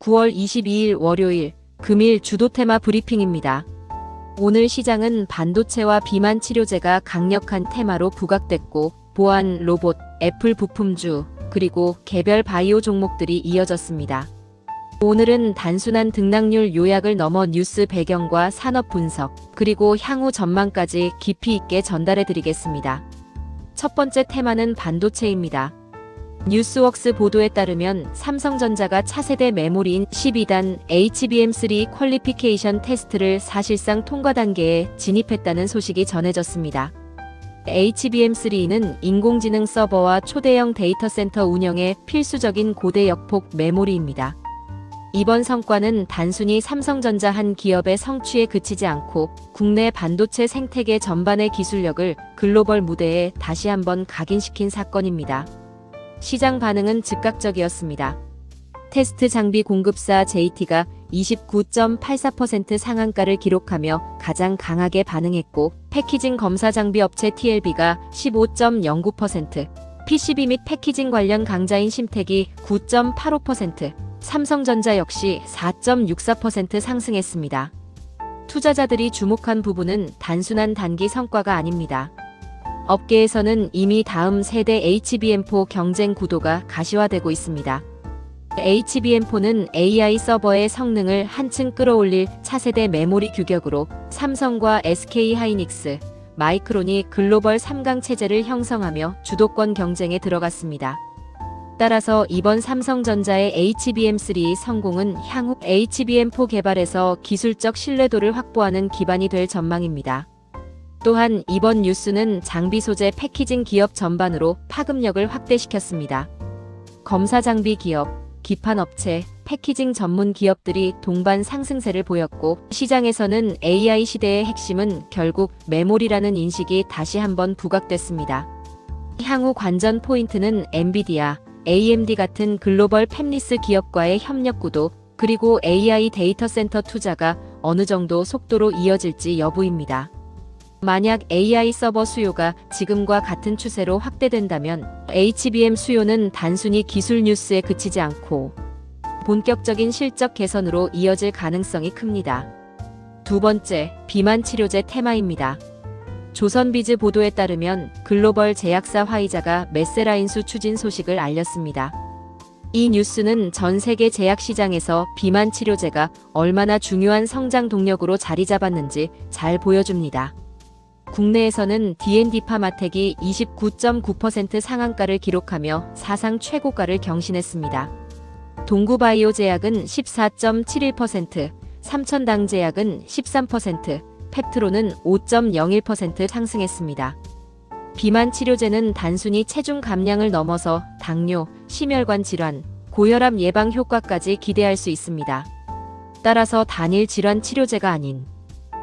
9월 22일 월요일, 금일 주도 테마 브리핑입니다. 오늘 시장은 반도체와 비만 치료제가 강력한 테마로 부각됐고, 보안, 로봇, 애플 부품주, 그리고 개별 바이오 종목들이 이어졌습니다. 오늘은 단순한 등락률 요약을 넘어 뉴스 배경과 산업 분석, 그리고 향후 전망까지 깊이 있게 전달해 드리겠습니다. 첫 번째 테마는 반도체입니다. 뉴스웍스 보도에 따르면 삼성전자가 차세대 메모리인 12단 HBM3 퀄리피케이션 테스트를 사실상 통과 단계에 진입했다는 소식이 전해졌습니다. HBM3는 인공지능 서버와 초대형 데이터 센터 운영에 필수적인 고대 역폭 메모리입니다. 이번 성과는 단순히 삼성전자 한 기업의 성취에 그치지 않고 국내 반도체 생태계 전반의 기술력을 글로벌 무대에 다시 한번 각인시킨 사건입니다. 시장 반응은 즉각적이었습니다. 테스트 장비 공급사 JT가 29.84% 상한가를 기록하며 가장 강하게 반응했고, 패키징 검사 장비 업체 TLB가 15.09%, PCB 및 패키징 관련 강자인 심택이 9.85%, 삼성전자 역시 4.64% 상승했습니다. 투자자들이 주목한 부분은 단순한 단기 성과가 아닙니다. 업계에서는 이미 다음 세대 HBM4 경쟁 구도가 가시화되고 있습니다. HBM4는 AI 서버의 성능을 한층 끌어올릴 차세대 메모리 규격으로 삼성과 SK하이닉스, 마이크론이 글로벌 3강 체제를 형성하며 주도권 경쟁에 들어갔습니다. 따라서 이번 삼성전자의 HBM3 성공은 향후 HBM4 개발에서 기술적 신뢰도를 확보하는 기반이 될 전망입니다. 또한 이번 뉴스는 장비 소재 패키징 기업 전반으로 파급력을 확대시켰습니다. 검사 장비 기업, 기판 업체, 패키징 전문 기업들이 동반 상승세를 보였고, 시장에서는 AI 시대의 핵심은 결국 메모리라는 인식이 다시 한번 부각됐습니다. 향후 관전 포인트는 엔비디아, AMD 같은 글로벌 팹리스 기업과의 협력 구도, 그리고 AI 데이터 센터 투자가 어느 정도 속도로 이어질지 여부입니다. 만약 AI 서버 수요가 지금과 같은 추세로 확대된다면 HBM 수요는 단순히 기술 뉴스에 그치지 않고 본격적인 실적 개선으로 이어질 가능성이 큽니다. 두 번째, 비만 치료제 테마입니다. 조선비즈 보도에 따르면 글로벌 제약사 화이자가 메세라인수 추진 소식을 알렸습니다. 이 뉴스는 전 세계 제약 시장에서 비만 치료제가 얼마나 중요한 성장 동력으로 자리 잡았는지 잘 보여줍니다. 국내에서는 D&D 파마텍이 29.9% 상한가를 기록하며 사상 최고가를 경신했습니다. 동구바이오 제약은 14.71%, 삼천당 제약은 13%, 펩트로는 5.01% 상승했습니다. 비만 치료제는 단순히 체중 감량을 넘어서 당뇨, 심혈관 질환, 고혈압 예방 효과까지 기대할 수 있습니다. 따라서 단일 질환 치료제가 아닌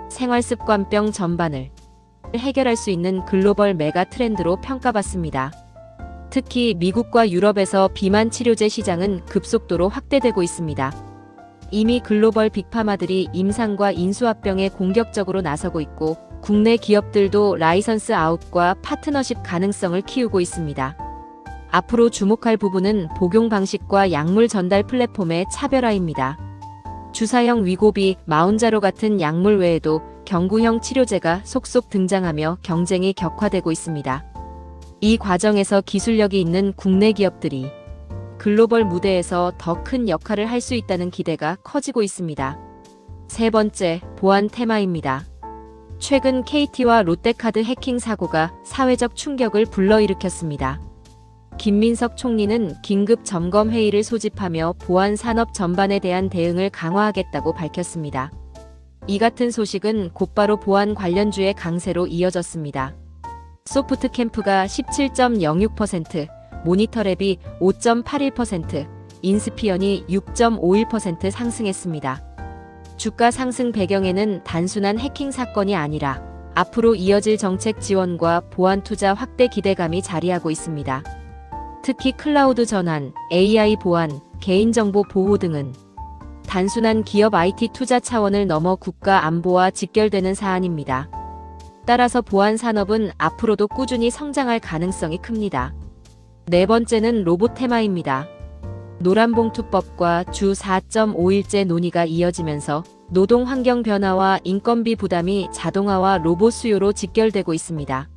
생활습관병 전반을 해결할 수 있는 글로벌 메가 트렌드로 평가받습니다. 특히 미국과 유럽에서 비만 치료제 시장은 급속도로 확대되고 있습니다. 이미 글로벌 빅파마들이 임상과 인수합병에 공격적으로 나서고 있고, 국내 기업들도 라이선스 아웃과 파트너십 가능성을 키우고 있습니다. 앞으로 주목할 부분은 복용 방식과 약물 전달 플랫폼의 차별화입니다. 주사형 위고비, 마운자로 같은 약물 외에도 경구형 치료제가 속속 등장하며 경쟁이 격화되고 있습니다. 이 과정에서 기술력이 있는 국내 기업들이 글로벌 무대에서 더 큰 역할을 할 수 있다는 기대가 커지고 있습니다. 세 번째, 보안 테마입니다. 최근 KT와 롯데카드 해킹 사고가 사회적 충격을 불러일으켰습니다. 김민석 총리는 긴급 점검 회의를 소집하며 보안 산업 전반에 대한 대응을 강화하겠다고 밝혔습니다. 이 같은 소식은 곧바로 보안 관련주의 강세로 이어졌습니다. 소프트캠프가 17.06%, 모니터랩이 5.81%, 인스피언이 6.51% 상승했습니다. 주가 상승 배경에는 단순한 해킹 사건이 아니라 앞으로 이어질 정책 지원과 보안 투자 확대 기대감이 자리하고 있습니다. 특히 클라우드 전환, AI 보안, 개인정보 보호 등은 단순한 기업 IT 투자 차원을 넘어 국가 안보와 직결되는 사안입니다. 따라서 보안 산업은 앞으로도 꾸준히 성장할 가능성이 큽니다. 네 번째는 로봇 테마입니다. 노란봉투법과 주 4.5일제 논의가 이어지면서 노동 환경 변화와 인건비 부담이 자동화와 로봇 수요로 직결되고 있습니다.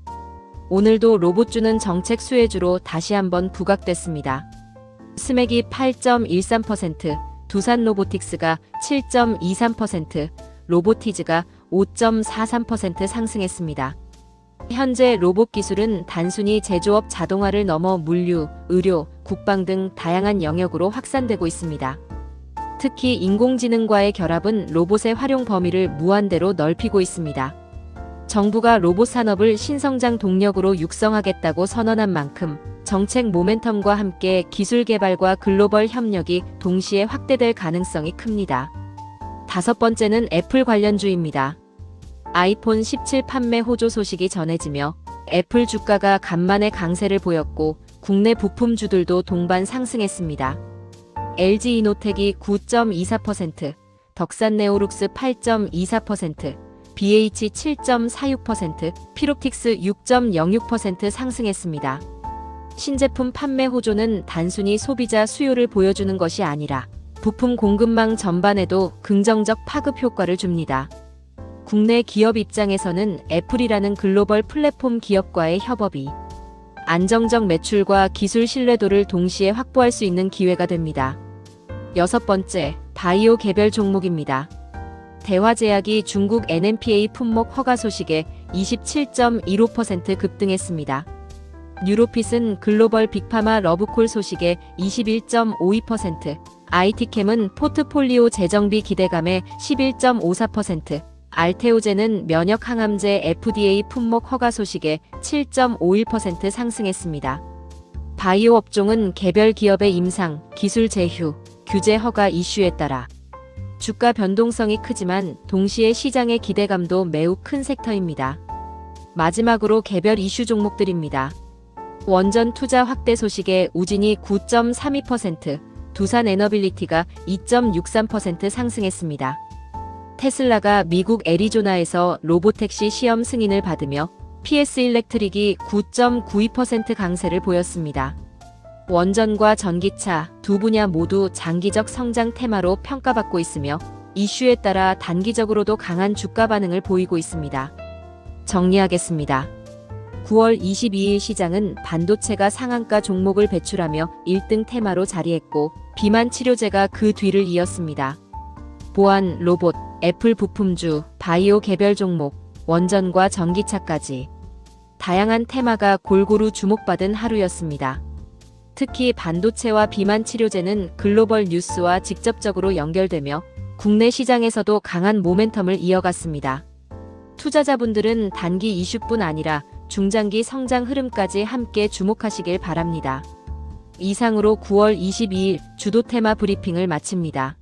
오늘도 로봇주는 정책 수혜주로 다시 한번 부각됐습니다. 스맥이 8.13%, 두산 로보틱스가 7.23%, 로보티즈가 5.43% 상승했습니다. 현재 로봇 기술은 단순히 제조업 자동화를 넘어 물류, 의료, 국방 등 다양한 영역으로 확산되고 있습니다. 특히 인공지능과의 결합은 로봇의 활용 범위를 무한대로 넓히고 있습니다. 정부가 로봇 산업을 신성장 동력으로 육성하겠다고 선언한 만큼 정책 모멘텀과 함께 기술 개발과 글로벌 협력이 동시에 확대될 가능성이 큽니다. 다섯 번째는 애플 관련주입니다. 아이폰 17 판매 호조 소식이 전해지며 애플 주가가 간만에 강세를 보였고 국내 부품주들도 동반 상승했습니다. LG이노텍이 9.24%, 덕산네오룩스 8.24%, BH 7.46%, 피롭틱스 6.06% 상승했습니다. 신제품 판매 호조는 단순히 소비자 수요를 보여주는 것이 아니라 부품 공급망 전반에도 긍정적 파급 효과를 줍니다. 국내 기업 입장에서는 애플이라는 글로벌 플랫폼 기업과의 협업이 안정적 매출과 기술 신뢰도를 동시에 확보할 수 있는 기회가 됩니다. 여섯 번째, 바이오 개별 종목입니다. 대화제약이 중국 NMPA 품목 허가 소식에 27.15% 급등했습니다. 뉴로핏은 글로벌 빅파마 러브콜 소식에 21.52%, IT캠은 포트폴리오 재정비 기대감에 11.54%, 알테오젠은 면역 항암제 FDA 품목 허가 소식에 7.51% 상승했습니다. 바이오 업종은 개별 기업의 임상, 기술 제휴, 규제 허가 이슈에 따라 주가 변동성이 크지만 동시에 시장의 기대감도 매우 큰 섹터입니다. 마지막으로 개별 이슈 종목들입니다. 원전 투자 확대 소식에 우진이 9.32%, 두산 에너빌리티가 2.63% 상승했습니다. 테슬라가 미국 애리조나에서 로보택시 시험 승인을 받으며 PS 일렉트릭이 9.92% 강세를 보였습니다. 원전과 전기차 두 분야 모두 장기적 성장 테마로 평가받고 있으며 이슈에 따라 단기적으로도 강한 주가 반응을 보이고 있습니다. 정리하겠습니다. 9월 22일 시장은 반도체가 상한가 종목을 배출하며 1등 테마로 자리했고 비만 치료제가 그 뒤를 이었습니다. 보안, 로봇, 애플 부품주, 바이오 개별 종목, 원전과 전기차까지 다양한 테마가 골고루 주목받은 하루였습니다. 특히 반도체와 비만 치료제는 글로벌 뉴스와 직접적으로 연결되며 국내 시장에서도 강한 모멘텀을 이어갔습니다. 투자자분들은 단기 이슈뿐 아니라 중장기 성장 흐름까지 함께 주목하시길 바랍니다. 이상으로 9월 22일 주도 테마 브리핑을 마칩니다.